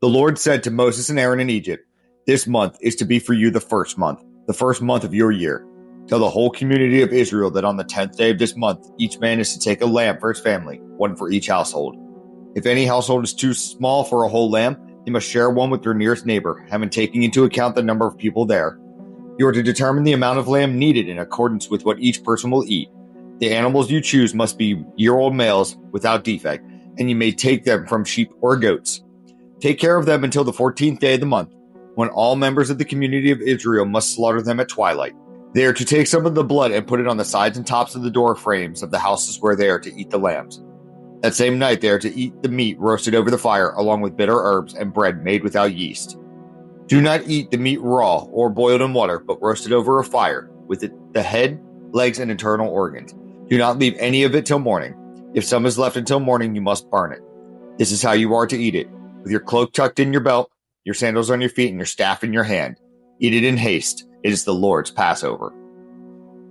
The Lord said to Moses and Aaron in Egypt, "This month is to be for you the first month of your year. Tell the whole community of Israel that on the 10th day of this month, each man is to take a lamb for his family, one for each household. If any household is too small for a whole lamb, they must share one with their nearest neighbor, having taken into account the number of people there. You are to determine the amount of lamb needed in accordance with what each person will eat. The animals you choose must be year-old males without defect, and you may take them from sheep or goats. Take care of them until the 14th day of the month, when all members of the community of Israel must slaughter them at twilight. They are to take some of the blood and put it on the sides and tops of the door frames of the houses where they are to eat the lambs. That same night they are to eat the meat roasted over the fire, along with bitter herbs and bread made without yeast. Do not eat the meat raw or boiled in water, but roasted over a fire, with the head, legs, and internal organs. Do not leave any of it till morning. If some is left until morning, you must burn it. This is how you are to eat it, with your cloak tucked in your belt, your sandals on your feet, and your staff in your hand. Eat it in haste. It is the Lord's Passover.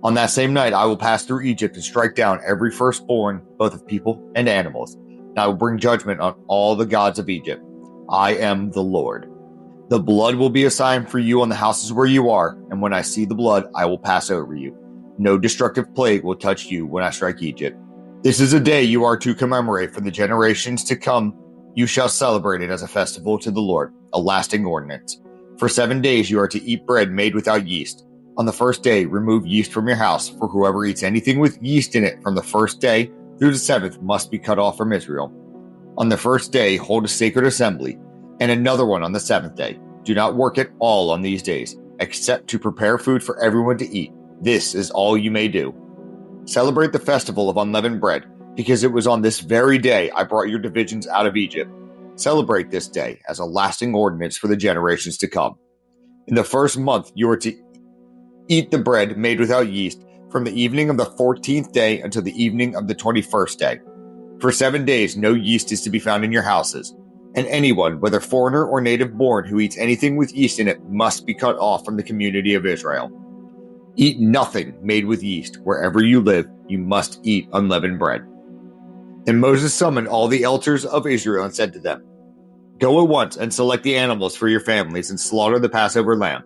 On that same night I will pass through Egypt and strike down every firstborn, both of people and animals. And I will bring judgment on all the gods of Egypt. I am the Lord. The blood will be a sign for you on the houses where you are, and when I see the blood, I will pass over you. No destructive plague will touch you when I strike Egypt. This is a day you are to commemorate for the generations to come. You shall celebrate it as a festival to the Lord, a lasting ordinance. For 7 days you are to eat bread made without yeast. On the first day, remove yeast from your house, for whoever eats anything with yeast in it from the first day through the 7th must be cut off from Israel. On the first day, hold a sacred assembly, and another one on the 7th day. Do not work at all on these days, except to prepare food for everyone to eat. This is all you may do. Celebrate the festival of unleavened bread, because it was on this very day I brought your divisions out of Egypt. Celebrate this day as a lasting ordinance for the generations to come. In the first month you are to eat the bread made without yeast from the evening of the 14th day until the evening of the 21st day. For 7 days no yeast is to be found in your houses, and anyone, whether foreigner or native born, who eats anything with yeast in it must be cut off from the community of Israel. Eat nothing made with yeast. Wherever you live, you must eat unleavened bread. And Moses summoned all the elders of Israel and said to them, Go at once and select the animals for your families and slaughter the Passover lamb.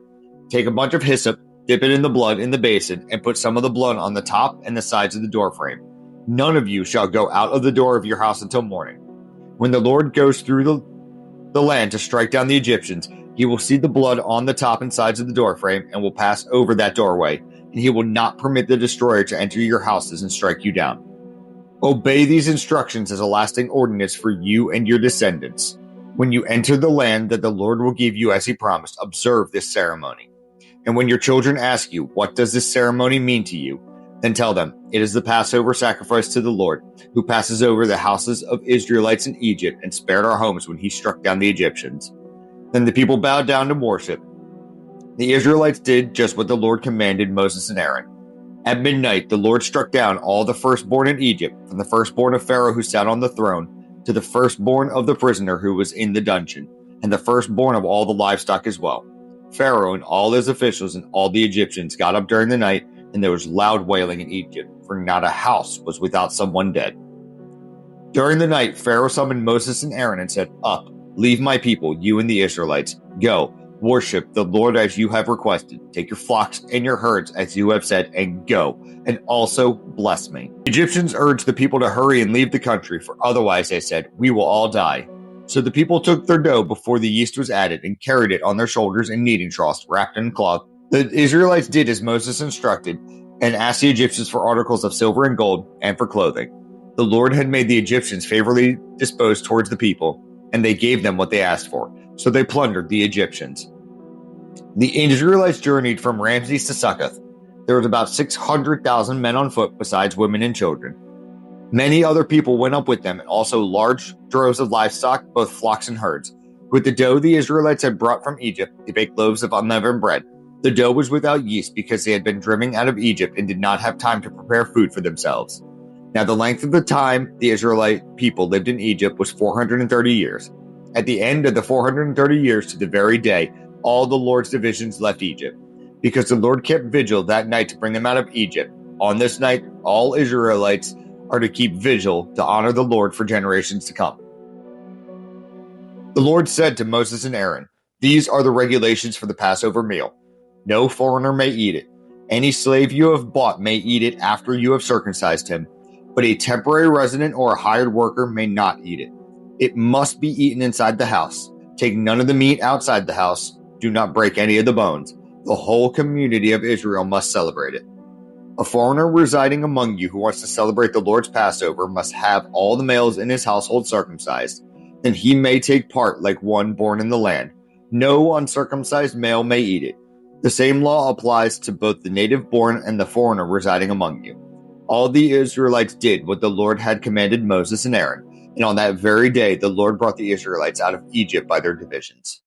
Take a bunch of hyssop, dip it in the blood in the basin, and put some of the blood on the top and the sides of the doorframe. None of you shall go out of the door of your house until morning. When the Lord goes through the land to strike down the Egyptians, he will see the blood on the top and sides of the doorframe and will pass over that doorway, and he will not permit the destroyer to enter your houses and strike you down. Obey these instructions as a lasting ordinance for you and your descendants. When you enter the land that the Lord will give you as he promised, observe this ceremony. And when your children ask you, what does this ceremony mean to you? Then tell them, it is the Passover sacrifice to the Lord, who passes over the houses of Israelites in Egypt and spared our homes when he struck down the Egyptians. Then the people bowed down to worship. The Israelites did just what the Lord commanded Moses and Aaron. At midnight, the Lord struck down all the firstborn in Egypt, from the firstborn of Pharaoh who sat on the throne, to the firstborn of the prisoner who was in the dungeon, and the firstborn of all the livestock as well. Pharaoh and all his officials and all the Egyptians got up during the night, and there was loud wailing in Egypt, for not a house was without someone dead. During the night, Pharaoh summoned Moses and Aaron and said, Up, leave my people, you and the Israelites. Go, worship the Lord as you have requested. Take your flocks and your herds as you have said, and go, and also bless me. The Egyptians urged the people to hurry and leave the country, for otherwise, they said, we will all die. So the people took their dough before the yeast was added and carried it on their shoulders in kneading troughs wrapped in cloth. The Israelites did as Moses instructed and asked the Egyptians for articles of silver and gold and for clothing. The Lord had made the Egyptians favorably disposed towards the people, and they gave them what they asked for. So they plundered the Egyptians. The Israelites journeyed from Ramses to Succoth. There was about 600,000 men on foot, besides women and children. Many other people went up with them, and also large droves of livestock, both flocks and herds. With the dough the Israelites had brought from Egypt, they baked loaves of unleavened bread. The dough was without yeast because they had been driven out of Egypt and did not have time to prepare food for themselves. Now the length of the time the Israelite people lived in Egypt was 430 years. At the end of the 430 years to the very day, all the Lord's divisions left Egypt, because the Lord kept vigil that night to bring them out of Egypt. On this night, all Israelites are to keep vigil to honor the Lord for generations to come. The Lord said to Moses and Aaron, "These are the regulations for the Passover meal. No foreigner may eat it. Any slave you have bought may eat it after you have circumcised him, but a temporary resident or a hired worker may not eat it. It must be eaten inside the house. Take none of the meat outside the house. Do not break any of the bones. The whole community of Israel must celebrate it. A foreigner residing among you who wants to celebrate the Lord's Passover must have all the males in his household circumcised. Then he may take part like one born in the land. No uncircumcised male may eat it. The same law applies to both the native born and the foreigner residing among you." All the Israelites did what the Lord had commanded Moses and Aaron, and on that very day the Lord brought the Israelites out of Egypt by their divisions.